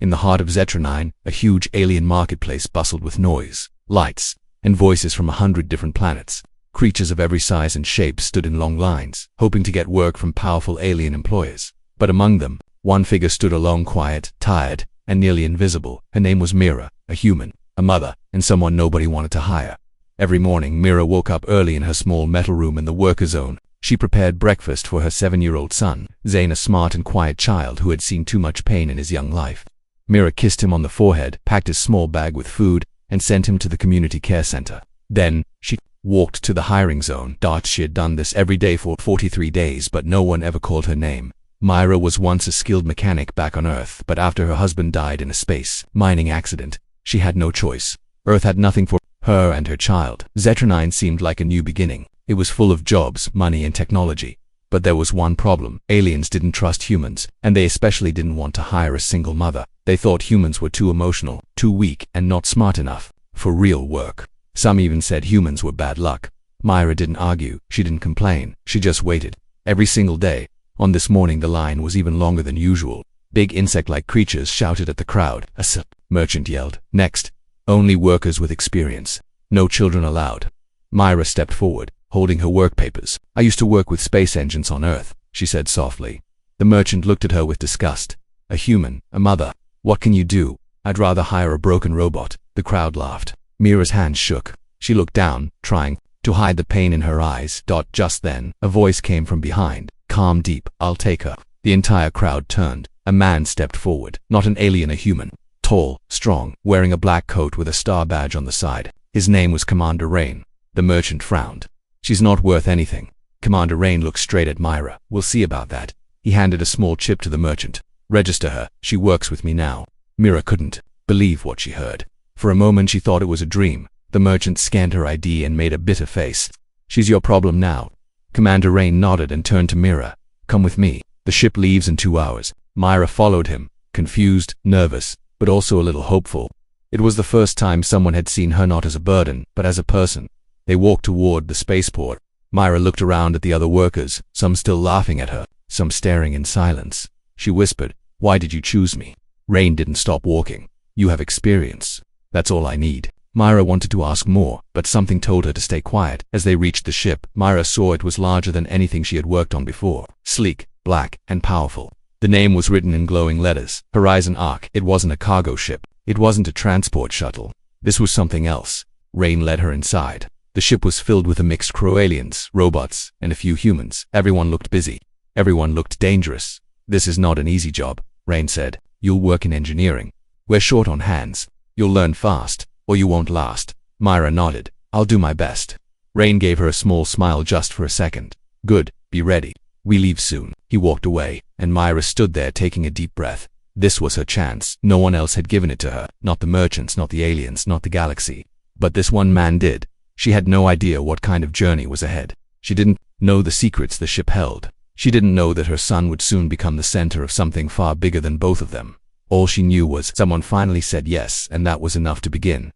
In the heart of Zetronine, a huge alien marketplace bustled with noise, lights, and voices from 100 different planets. Creatures of every size and shape stood in long lines, hoping to get work from powerful alien employers. But among them, one figure stood alone, quiet, tired, and nearly invisible. Her name was Mira, a human, a mother, and someone nobody wanted to hire. Every morning, Mira woke up early in her small metal room in the worker zone. She prepared breakfast for her 7-year-old son, Zane, a smart and quiet child who had seen too much pain in his young life. Mira kissed him on the forehead, packed his small bag with food, and sent him to the community care center. Then, she walked to the hiring zone. She had done this every day for 43 days, but no one ever called her name. Myra was once a skilled mechanic back on Earth, but after her husband died in a space mining accident, she had no choice. Earth had nothing for her and her child. Zetronine seemed like a new beginning. It was full of jobs, money, and technology. But there was one problem. Aliens didn't trust humans, and they especially didn't want to hire a single mother. They thought humans were too emotional, too weak, and not smart enough for real work. Some even said humans were bad luck. Myra didn't argue. She didn't complain. She just waited. Every single day. On this morning, the line was even longer than usual. Big insect-like creatures shouted at the crowd. A merchant yelled. Next. Only workers with experience. No children allowed. Myra stepped forward, holding her work papers. I used to work with space engines on Earth, she said softly. The merchant looked at her with disgust. A human, a mother. What can you do? I'd rather hire a broken robot. The crowd laughed. Mira's hands shook. She looked down, trying to hide the pain in her eyes. Just then, a voice came from behind. Calm, deep. I'll take her. The entire crowd turned. A man stepped forward. Not an alien, a human. Tall, strong, wearing a black coat with a star badge on the side. His name was Commander Rain. The merchant frowned. She's not worth anything. Commander Rain looked straight at Myra. We'll see about that. He handed a small chip to the merchant. Register her. She works with me now. Mira couldn't believe what she heard. For a moment she thought it was a dream. The merchant scanned her ID and made a bitter face. She's your problem now. Commander Rain nodded and turned to Mira. Come with me. The ship leaves in 2 hours. Myra followed him, confused, nervous, but also a little hopeful. It was the first time someone had seen her not as a burden, but as a person. They walked toward the spaceport. Myra looked around at the other workers, some still laughing at her, some staring in silence. She whispered, "Why did you choose me?" Rain didn't stop walking. "You have experience. That's all I need." Myra wanted to ask more, but something told her to stay quiet. As they reached the ship, Myra saw it was larger than anything she had worked on before. Sleek, black, and powerful. The name was written in glowing letters. Horizon Ark. It wasn't a cargo ship. It wasn't a transport shuttle. This was something else. Rain led her inside. The ship was filled with a mixed crew, aliens, robots, and a few humans. Everyone looked busy. Everyone looked dangerous. "This is not an easy job," Rain said. "You'll work in engineering. We're short on hands. You'll learn fast, or you won't last." Myra nodded. "I'll do my best." Rain gave her a small smile just for a second. "Good, be ready. We leave soon." He walked away, and Myra stood there taking a deep breath. This was her chance. No one else had given it to her. Not the merchants, not the aliens, not the galaxy. But this one man did. She had no idea what kind of journey was ahead. She didn't know the secrets the ship held. She didn't know that her son would soon become the center of something far bigger than both of them. All she knew was someone finally said yes, and that was enough to begin.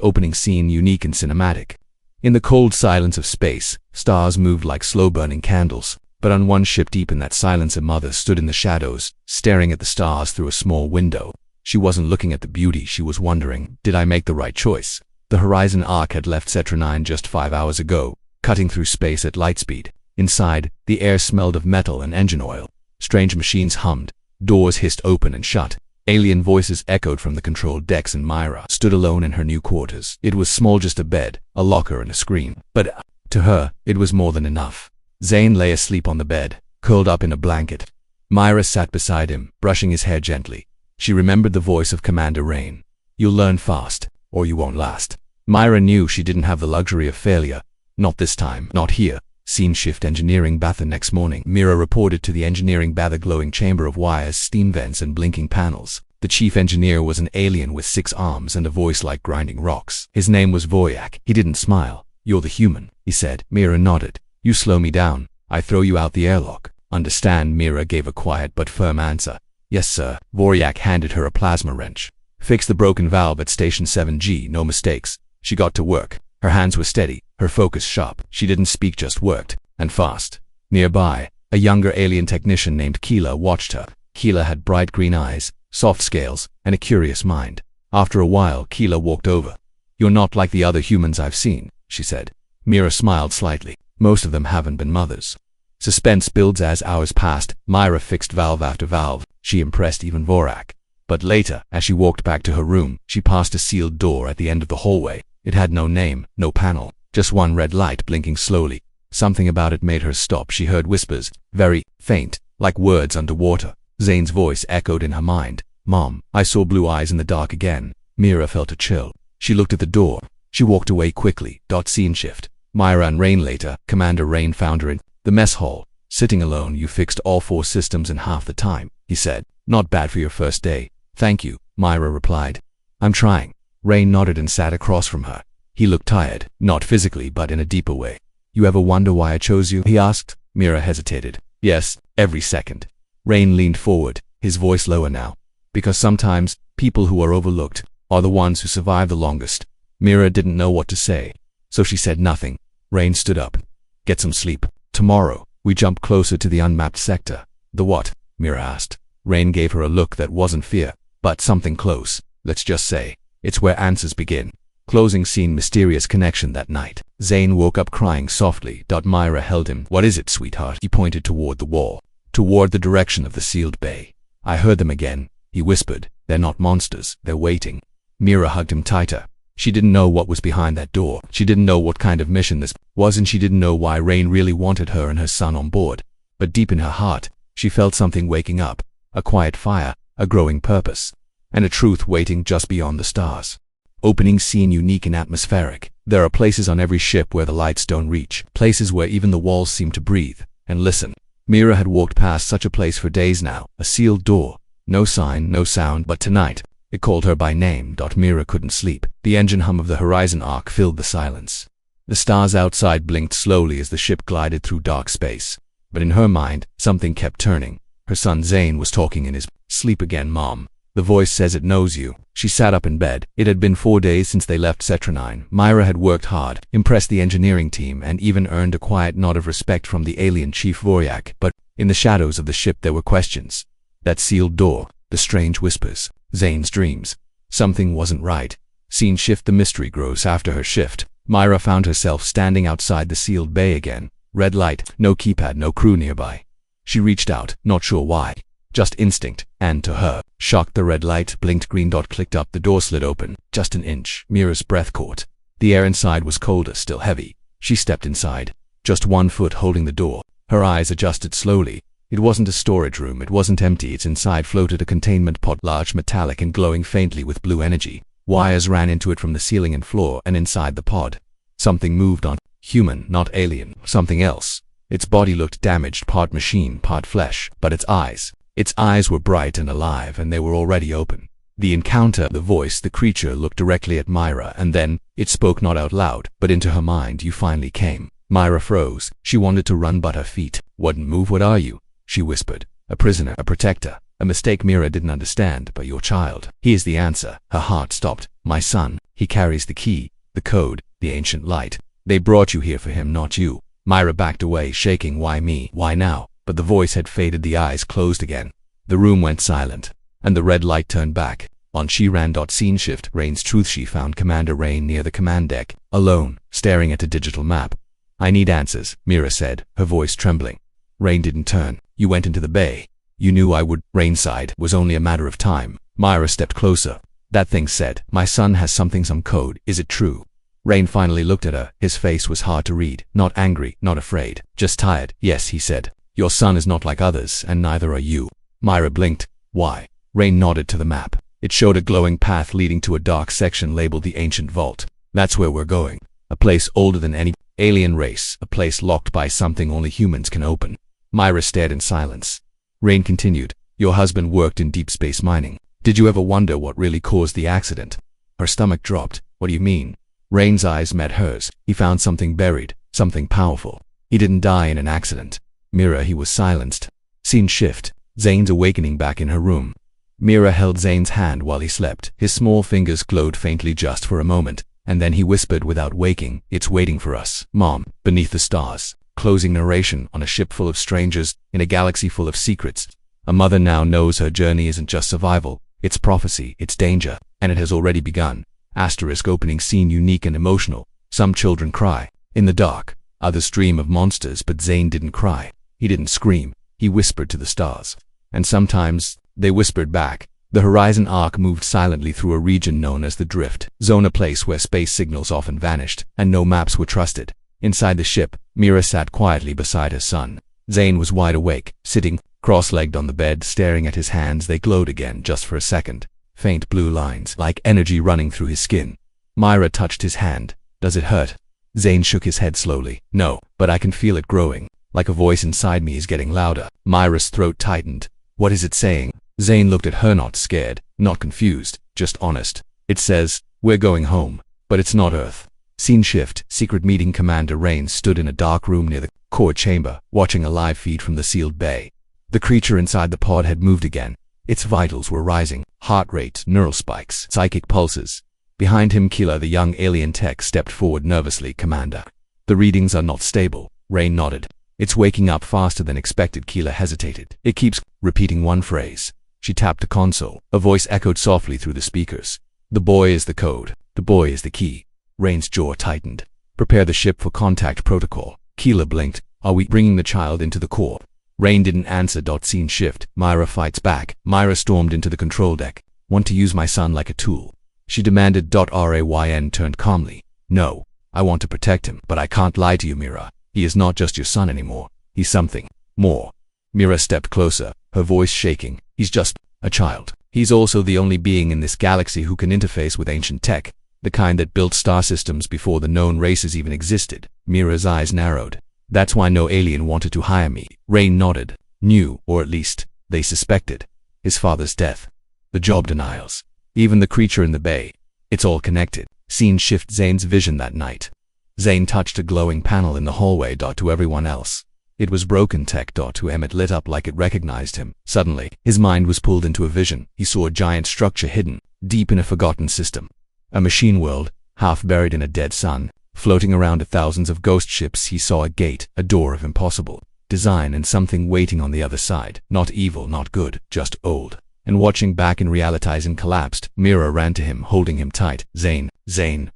Opening scene, unique and cinematic. In the cold silence of space, stars moved like slow-burning candles. But on one ship deep in that silence, a mother stood in the shadows, staring at the stars through a small window. She wasn't looking at the beauty, she was wondering, did I make the right choice? The Horizon Ark had left Zetronine just 5 hours ago, cutting through space at light speed. Inside, the air smelled of metal and engine oil. Strange machines hummed. Doors hissed open and shut. Alien voices echoed from the control decks, and Myra stood alone in her new quarters. It was small, just a bed, a locker, and a screen. But to her, it was more than enough. Zane lay asleep on the bed, curled up in a blanket. Myra sat beside him, brushing his hair gently. She remembered the voice of Commander Rain. "You'll learn fast, or you won't last." Myra knew she didn't have the luxury of failure. Not this time, not here. Scene shift, engineering bath. The next morning, Mira reported to the engineering bath, a glowing chamber of wires, steam vents, and blinking panels. The chief engineer was an alien with 6 arms and a voice like grinding rocks. His name was Voryak. He didn't smile. "You're the human," he said. Mira nodded. "You slow me down, I throw you out the airlock." "Understand?" Mira gave a quiet but firm answer. "Yes, sir." Voryak handed her a plasma wrench. "Fix the broken valve at Station 7G, no mistakes." She got to work. Her hands were steady, her focus sharp. She didn't speak, just worked, and fast. Nearby, a younger alien technician named Keela watched her. Keela had bright green eyes, soft scales, and a curious mind. After a while, Keela walked over. "You're not like the other humans I've seen," she said. Mira smiled slightly. "Most of them haven't been mothers." Suspense builds as hours passed. Myra fixed valve after valve. She impressed even Vorak. But later, as she walked back to her room, she passed a sealed door at the end of the hallway. It had no name, no panel, just one red light blinking slowly. Something about it made her stop. She heard whispers, very faint, like words underwater. Zane's voice echoed in her mind. "Mom, I saw blue eyes in the dark again." Mira felt a chill. She looked at the door. She walked away quickly. Scene shift. Myra and Rain later. Commander Rain found her in the mess hall. "Sitting alone, you fixed all 4 systems in half the time," he said. "Not bad for your first day." "Thank you," Myra replied. "I'm trying." Rain nodded and sat across from her. He looked tired, not physically but in a deeper way. "You ever wonder why I chose you?" he asked. Mira hesitated. "Yes, every second." Rain leaned forward, his voice lower now. "Because sometimes, people who are overlooked are the ones who survive the longest." Mira didn't know what to say, so she said nothing. Rain stood up. "Get some sleep. Tomorrow, we jump closer to the unmapped sector." "The what?" Mira asked. Rain gave her a look that wasn't fear, but something close. "Let's just say, it's where answers begin." Closing scene. Mysterious connection that night. Zane woke up crying softly. Myra held him. "What is it, sweetheart?" He pointed toward the wall, toward the direction of the sealed bay. "I heard them again," he whispered. "They're not monsters, they're waiting." Mira hugged him tighter. She didn't know what was behind that door. She didn't know what kind of mission this was, and she didn't know why Rain really wanted her and her son on board. But deep in her heart, she felt something waking up, a quiet fire, a growing purpose, and a truth waiting just beyond the stars. Opening scene. Unique and atmospheric. There are places on every ship where the lights don't reach, places where even the walls seem to breathe and listen. Mira had walked past such a place for days now. A sealed door. No sign, no sound, but tonight, it called her by name. Mira couldn't sleep. The engine hum of the horizon arc filled the silence. The stars outside blinked slowly as the ship glided through dark space. But in her mind, something kept turning. Her son Zane was talking in his sleep again. "Mom, the voice says it knows you." She sat up in bed. It had been 4 days since they left Sector-9. Myra had worked hard, impressed the engineering team, and even earned a quiet nod of respect from the alien Chief Voryak. But in the shadows of the ship there were questions. That sealed door, the strange whispers, Zane's dreams. Something wasn't right. Scene shift. The mystery grows. After her shift, Myra found herself standing outside the sealed bay again. Red light, no keypad, no crew nearby. She reached out, not sure why. Just instinct, and to her, shocked, the red light blinked green. Clicked up, the door slid open, just an inch. Mira's breath caught. The air inside was colder, still heavy. She stepped inside, just 1 foot holding the door. Her eyes adjusted slowly. It wasn't a storage room, it wasn't empty. Its inside floated a containment pod, large, metallic, and glowing faintly with blue energy. Wires ran into it from the ceiling and floor, and inside the pod, something moved on. Human, not alien, something else. Its body looked damaged, part machine, part flesh, but its eyes were bright and alive, and they were already open. The encounter, the voice, the creature looked directly at Myra, and then it spoke, not out loud, but into her mind. "You finally came." Myra froze. She wanted to run, but her feet wouldn't move. "What are you?" she whispered. "A prisoner, a protector, a mistake." Mira didn't understand. "But your child, he is the answer." Her heart stopped. "My son, he carries the key, the code, the ancient light. They brought you here for him, not you." Myra backed away, shaking. "Why me? Why now?" But the voice had faded, the eyes closed again. The room went silent, and the red light turned back. On she ran. Scene shift. Rain's truth. She found Commander Rain near the command deck, alone, staring at a digital map. "I need answers," Mira said, her voice trembling. Rain didn't turn. "You went into the bay. You knew I would." Rain sighed. "It was only a matter of time." Myra stepped closer. "That thing said, my son has something, some code. Is it true?" Rain finally looked at her. His face was hard to read. Not angry, not afraid, just tired. "Yes," he said. "Your son is not like others, and neither are you." Myra blinked. "Why?" Rain nodded to the map. It showed a glowing path leading to a dark section labeled the Ancient Vault. "That's where we're going. A place older than any alien race. A place locked by something only humans can open." Myra stared in silence. Rain continued. "Your husband worked in deep space mining. Did you ever wonder what really caused the accident?" Her stomach dropped. "What do you mean?" Rain's eyes met hers. "He found something buried, something powerful. He didn't die in an accident." "Mira," he was silenced. Scene shift. Zane's awakening back in her room. Mira held Zane's hand while he slept. His small fingers glowed faintly just for a moment, and then he whispered without waking, "It's waiting for us, Mom, beneath the stars." Closing narration. On a ship full of strangers, in a galaxy full of secrets, a mother now knows her journey isn't just survival, It's prophecy, it's danger, and it has already begun. Asterisk opening scene unique and emotional. Some children cry. In the dark. Others dream of monsters, but Zane didn't cry. He didn't scream. He whispered to the stars. And sometimes, they whispered back. The Horizon arc moved silently through a region known as the Drift Zone, a place where space signals often vanished, and no maps were trusted. Inside the ship, Mira sat quietly beside her son. Zane was wide awake, sitting cross-legged on the bed, staring at his hands. They glowed again just for a second. Faint blue lines, like energy running through his skin. Myra touched his hand. Does it hurt? Zane shook his head slowly. No, but I can feel it growing. Like a voice inside me is getting louder. Myra's throat tightened. What is it saying? Zane looked at her, not scared, not confused, just honest. It says, we're going home. But it's not Earth. Scene shift. Secret meeting. Commander Rain stood in a dark room near the core chamber, watching a live feed from the sealed bay. The creature inside the pod had moved again. Its vitals were rising. Heart rate, neural spikes, psychic pulses. Behind him, Keela, the young alien tech, stepped forward nervously. Commander. The readings are not stable. Rain nodded. It's waking up faster than expected. Keela hesitated. It keeps repeating one phrase. She tapped the console. A voice echoed softly through the speakers. The boy is the code. The boy is the key. Rain's jaw tightened. Prepare the ship for contact protocol. Keela blinked. Are we bringing the child into the core? Rain didn't answer. Scene shift. Myra fights back. Myra stormed into the control deck. Want to use my son like a tool? She demanded. Rayn turned calmly. No. I want to protect him, but I can't lie to you, Mira. He is not just your son anymore. He's something more. Mira stepped closer, her voice shaking. He's just a child. He's also the only being in this galaxy who can interface with ancient tech, the kind that built star systems before the known races even existed. Mira's eyes narrowed. That's why no alien wanted to hire me. Rain nodded. Knew, or at least, they suspected. His father's death. The job denials. Even the creature in the bay. It's all connected. Scene shift. Zane's vision that night. Zane touched a glowing panel in the hallway. To everyone else. It was broken tech. To Emmett, lit up like it recognized him. Suddenly, his mind was pulled into a vision. He saw a giant structure hidden, deep in a forgotten system. A machine world, half buried in a dead sun. Floating around thousands of ghost ships. He saw a gate, a door of impossible design, and something waiting on the other side. Not evil, not good, just old. And watching back in reality. Zane collapsed. Mira ran to him, holding him tight. Zane,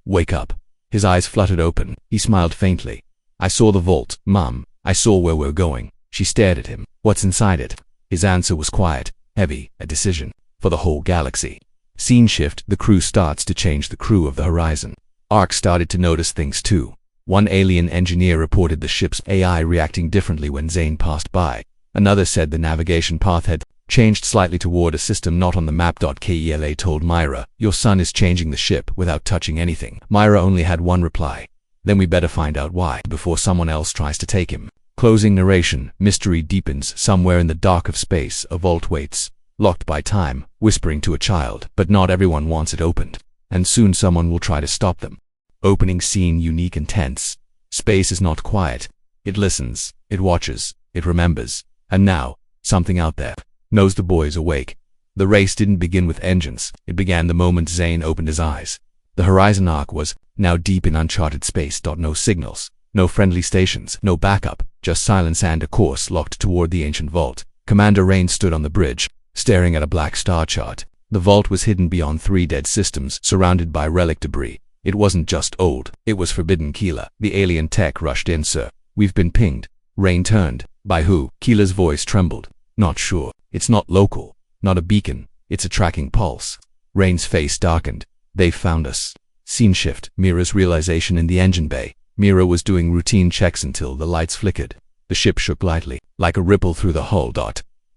wake up. His eyes fluttered open. He smiled faintly. I saw the vault, Mom. I saw where we're going. She stared at him. What's inside it? His answer was quiet, heavy, a decision. For the whole galaxy. Scene shift. The crew starts to change. The crew of the Horizon arc started to notice things too. One alien engineer reported the ship's AI reacting differently when Zane passed by. Another said the navigation path had changed slightly toward a system not on the map. Keela told Myra, your son is changing the ship without touching anything. Myra only had one reply. Then we better find out why before someone else tries to take him. Closing narration. Mystery deepens. Somewhere in the dark of space, a vault waits, locked by time, whispering to a child. But not everyone wants it opened. And soon someone will try to stop them. Opening scene. Unique and tense. Space is not quiet. It listens. It watches. It remembers. And now, something out there knows the boy is awake. The race didn't begin with engines. It began the moment Zane opened his eyes. The Horizon arc was now deep in uncharted space. No signals. No friendly stations. No backup. Just silence and a course locked toward the ancient vault. Commander Rain stood on the bridge, staring at a black star chart. The vault was hidden beyond 3 dead systems, surrounded by relic debris. It wasn't just old. It was forbidden. Keela, the alien tech, rushed in. Sir, we've been pinged. Rain turned. By who? Keela's voice trembled. Not sure. It's not local. Not a beacon. It's a tracking pulse. Rain's face darkened. They've found us. Scene shift. Mira's realization in the engine bay. Mira was doing routine checks until the lights flickered. The ship shook lightly, like a ripple through the hull.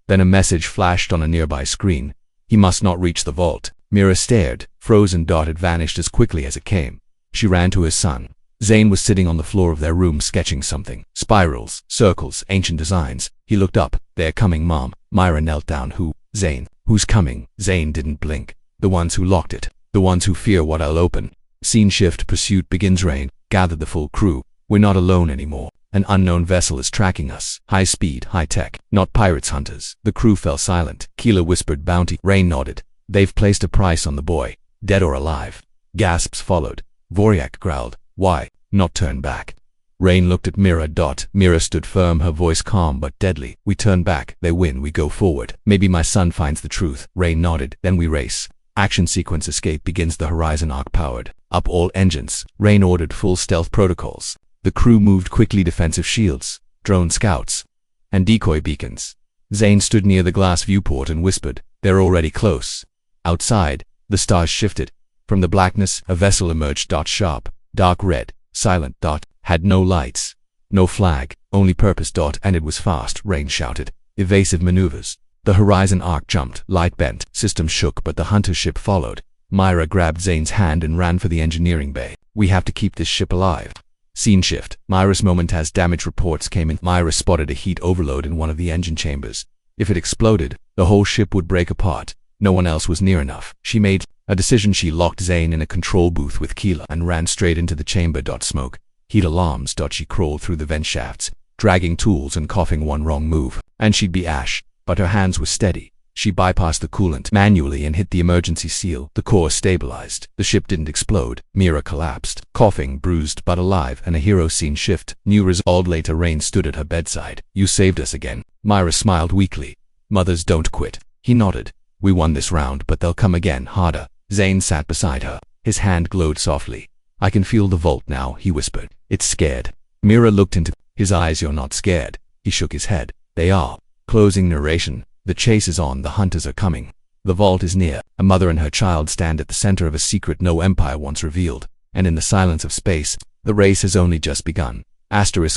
Then a message flashed on a nearby screen. He must not reach the vault. Mira stared. Frozen. It vanished as quickly as it came. She ran to his son. Zane was sitting on the floor of their room sketching something. Spirals, circles, ancient designs. He looked up. They're coming, Mom. Myra knelt down. Who? Zane. Who's coming? Zane didn't blink. The ones who locked it. The ones who fear what I'll open. Scene shift. Pursuit begins. Rain gathered the full crew. We're not alone anymore. An unknown vessel is tracking us. High speed, high tech. Not pirates, hunters. The crew fell silent. Keela whispered bounty. Rain nodded. They've placed a price on the boy. Dead or alive. Gasps followed. Voryak growled. Why not turn back? Rain looked at Mira. Mira stood firm, her voice calm but deadly. We turn back, they win, we go forward. Maybe my son finds the truth. Rain nodded. Then we race. Action sequence escape begins. The Horizon arc powered up all engines. Rain ordered full stealth protocols. The crew moved quickly, defensive shields, drone scouts, and decoy beacons. Zane stood near the glass viewport and whispered, "They're already close." Outside, the stars shifted. From the blackness, a vessel emerged. Sharp, dark red, silent. Had no lights, no flag, only purpose. And it was fast. Rain shouted. Evasive maneuvers. The Horizon arc jumped, light bent, systems shook, but the hunter ship followed. Myra grabbed Zane's hand and ran for the engineering bay. "We have to keep this ship alive." Scene shift. Myra's moment as damage reports came in. Myra spotted a heat overload in one of the engine chambers. If it exploded, the whole ship would break apart. No one else was near enough. She made a decision. She locked Zane in a control booth with Keela and ran straight into the chamber. Smoke. Heat alarms. She crawled through the vent shafts, dragging tools and coughing. One wrong move, and she'd be ash. But her hands were steady. She bypassed the coolant manually and hit the emergency seal. The core stabilized. The ship didn't explode. Mira collapsed, coughing, bruised but alive, and a hero. Scene shift. New resolve. Later, Rain stood at her bedside. "You saved us again." Myra smiled weakly. "Mothers don't quit." He nodded. "We won this round, but they'll come again, harder." Zane sat beside her. His hand glowed softly. "I can feel the vault now," he whispered. "It's scared." Mira looked into his eyes. "You're not scared." He shook his head. "They are." Closing narration. The chase is on. The hunters are coming. The vault is near. A mother and her child stand at the center of a secret no empire once revealed. And in the silence of space, the race has only just begun.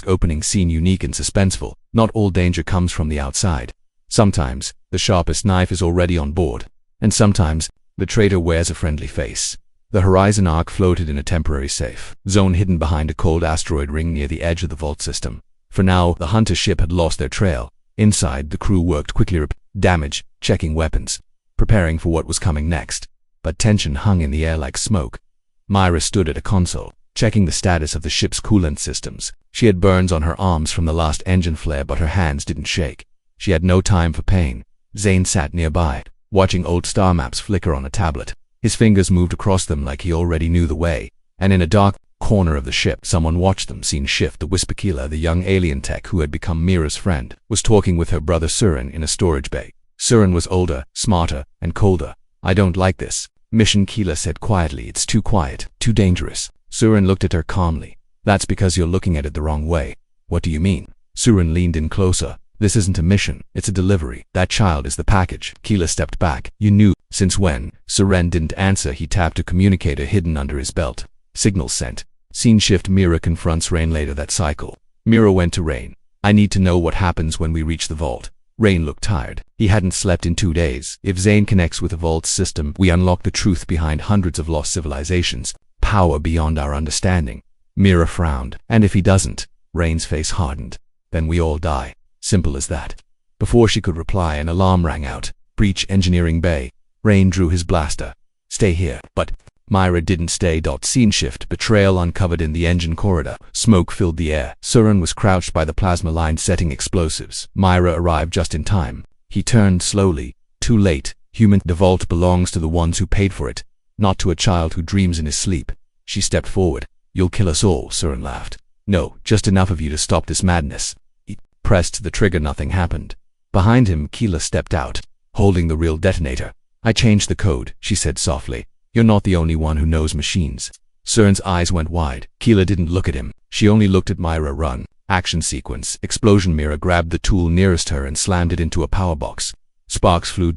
Opening scene. Unique and suspenseful. Not all danger comes from the outside. Sometimes, the sharpest knife is already on board. And sometimes, the traitor wears a friendly face. The Horizon arc floated in a temporary safe zone hidden behind a cold asteroid ring near the edge of the vault system. For now, the hunter ship had lost their trail. Inside, the crew worked quickly, damage, checking weapons, preparing for what was coming next. But tension hung in the air like smoke. Myra stood at a console, checking the status of the ship's coolant systems. She had burns on her arms from the last engine flare, but her hands didn't shake. She had no time for pain. Zane sat nearby, watching old star maps flicker on a tablet. His fingers moved across them like he already knew the way. And in a dark corner of the ship, someone watched them. Scene shift. The whisper. Keela, the young alien tech who had become Mira's friend, was talking with her brother Surin in a storage bay. Surin was older, smarter, and colder. "I don't like this mission," Keela said quietly. "It's too quiet, too dangerous." Surin looked at her calmly. "That's because you're looking at it the wrong way." "What do you mean?" Surin leaned in closer. "This isn't a mission, it's a delivery. That child is the package." Keela stepped back. "You knew? Since when?" Surin didn't answer. He tapped a communicator hidden under his belt. "Signal sent." Scene shift. Mira confronts Rain later that cycle. Mira went to Rain. "I need to know what happens when we reach the vault." Rain looked tired. He hadn't slept in 2 days. "If Zane connects with the vault system, we unlock the truth behind hundreds of lost civilizations. Power beyond our understanding." Mira frowned. "And if he doesn't?" Rain's face hardened. "Then we all die. Simple as that." Before she could reply, an alarm rang out. "Breach engineering bay." Rain drew his blaster. "Stay here." But Myra didn't stay. Scene shift. Betrayal uncovered in the engine corridor. Smoke filled the air. Surin was crouched by the plasma line setting explosives. Myra arrived just in time. He turned slowly. "Too late. Human. The vault belongs to the ones who paid for it, not to a child who dreams in his sleep." She stepped forward. "You'll kill us all," Surin laughed. "No, just enough of you to stop this madness." He pressed the trigger. Nothing happened. Behind him, Keela stepped out, holding the real detonator. "I changed the code," she said softly. "You're not the only one who knows machines." Surin's eyes went wide. Keela didn't look at him. She only looked at Myra. Run. Action sequence. Explosion. Mira grabbed the tool nearest her and slammed it into a power box. Sparks flew.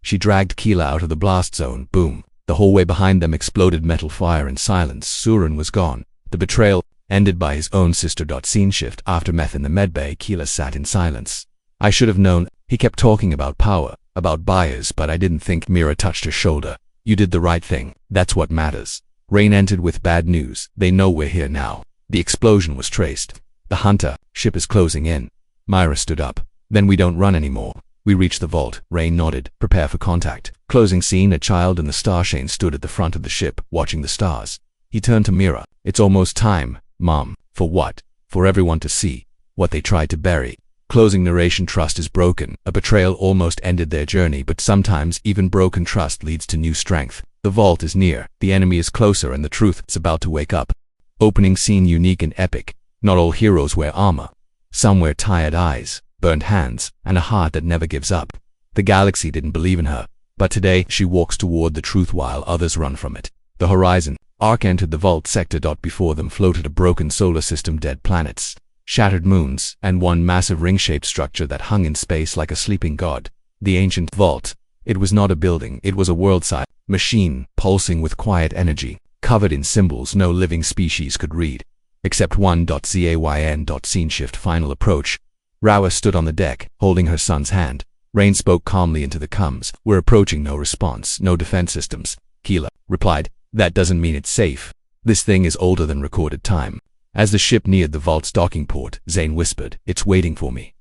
She dragged Keela out of the blast zone. Boom. The hallway behind them exploded. Metal fire and silence. Surin was gone. The betrayal ended by his own sister. Scene shift. Aftermath in the medbay. Keela sat in silence. "I should have known." He kept talking about power, about buyers, but I didn't think. Mira touched her shoulder. "You did the right thing. That's what matters." Rain entered with bad news. "They know we're here now." The explosion was traced. "The hunter ship is closing in." Myra stood up. "Then we don't run anymore. We reach the vault." Rain nodded. "Prepare for contact." Closing scene. A child in the Starshane stood at the front of the ship, watching the stars. He turned to Mira. "It's almost time, Mom." "For what?" "For everyone to see what they tried to bury." Closing narration. Trust is broken. A betrayal almost ended their journey, but sometimes even broken trust leads to new strength. The vault is near. The enemy is closer, and the truth is about to wake up. Opening scene. Unique and epic. Not all heroes wear armor. Some wear tired eyes, burnt hands, and a heart that never gives up. The galaxy didn't believe in her, but today she walks toward the truth while others run from it. The horizon arc entered the vault sector. Before them floated a broken solar system, dead planets, shattered moons, and one massive ring-shaped structure that hung in space like a sleeping god. The ancient vault. It was not a building, it was a world-size machine, pulsing with quiet energy, covered in symbols no living species could read. Except one. Zayn. Scene shift. Final approach. Rawa stood on the deck, holding her son's hand. Rain spoke calmly into the comms. We're approaching. No response, no defense systems. Keela replied, that doesn't mean it's safe. This thing is older than recorded time. As the ship neared the vault's docking port, Zayn whispered, it's waiting for me.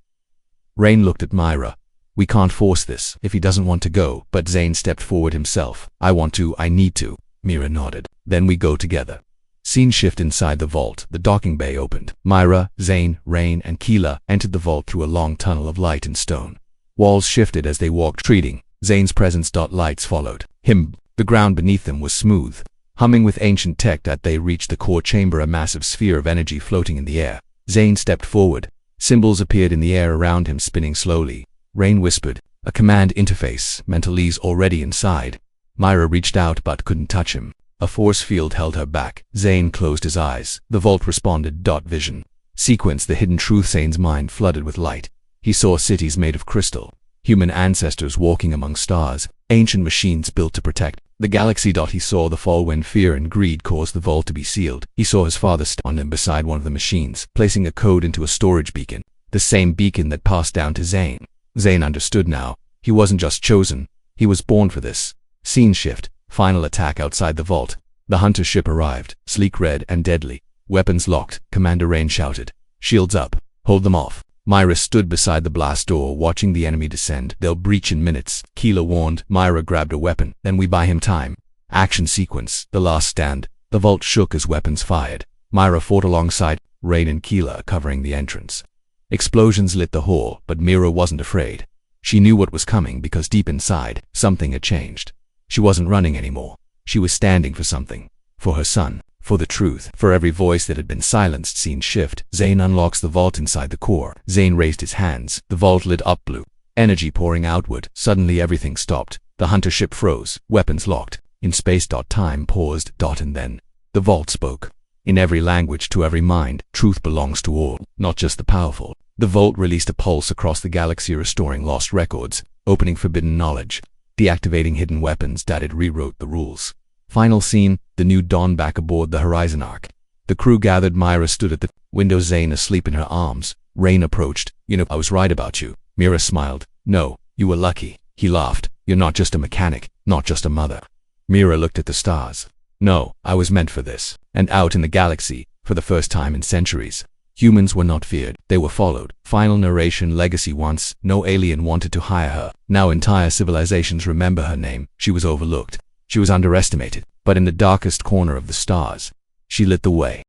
Rain looked at Myra. We can't force this if he doesn't want to go, but Zayn stepped forward himself. I want to, I need to. Myra nodded. Then we go together. Scene shift. Inside the vault, the docking bay opened. Myra, Zayn, Rain, and Keela entered the vault through a long tunnel of light and stone. Walls shifted as they walked, treating Zayn's presence. Lights followed him. The ground beneath them was smooth, humming with ancient tech. They reached the core chamber, a massive sphere of energy floating in the air. Zayn stepped forward. Symbols appeared in the air around him, spinning slowly. Rain whispered, a command interface. Mentalese already inside. Myra reached out but couldn't touch him. A force field held her back. Zayn closed his eyes. The vault responded. Vision. Sequence. The hidden truth. Zayn's mind flooded with light. He saw cities made of crystal, human ancestors walking among stars, ancient machines built to protect the galaxy. He saw the fall when fear and greed caused the vault to be sealed. He saw his father stand him beside one of the machines, placing a code into a storage beacon, the same beacon that passed down to Zayn. Zayn understood now. He wasn't just chosen, he was born for this. Scene shift. Final attack. Outside the vault, the hunter ship arrived, sleek red and deadly. Weapons locked. Commander Rain shouted, shields up, hold them off. Myra stood beside the blast door, watching the enemy descend. They'll breach in minutes, Keela warned. Myra grabbed a weapon. Then we buy him time. Action sequence. The last stand. The vault shook as weapons fired. Myra fought alongside Rain and Keela, covering the entrance. Explosions lit the hall, but Myra wasn't afraid. She knew what was coming because deep inside, something had changed. She wasn't running anymore. She was standing for something. For her son. For the truth. For every voice that had been silenced. Scene shift. Zayn unlocks the vault inside the core. Zayn raised his hands. The vault lit up blue. Energy pouring outward. Suddenly everything stopped. The hunter ship froze. Weapons locked. In space. Time paused. And then the vault spoke. In every language, to every mind, truth belongs to all, not just the powerful. The vault released a pulse across the galaxy, restoring lost records, opening forbidden knowledge, deactivating hidden weapons. It rewrote the rules. Final scene. The new dawn back aboard the Horizon Ark. The crew gathered. Myra stood at the window, Zayn asleep in her arms. Rain approached. I was right about you. Myra smiled. No, you were lucky. He laughed. You're not just a mechanic, not just a mother. Myra looked at the stars. No, I was meant for this. And out in the galaxy, for the first time in centuries, humans were not feared, they were followed. Final narration. Legacy. Once, no alien wanted to hire her. Now entire civilizations remember her name. She was overlooked. She was underestimated. But in the darkest corner of the stars, she lit the way.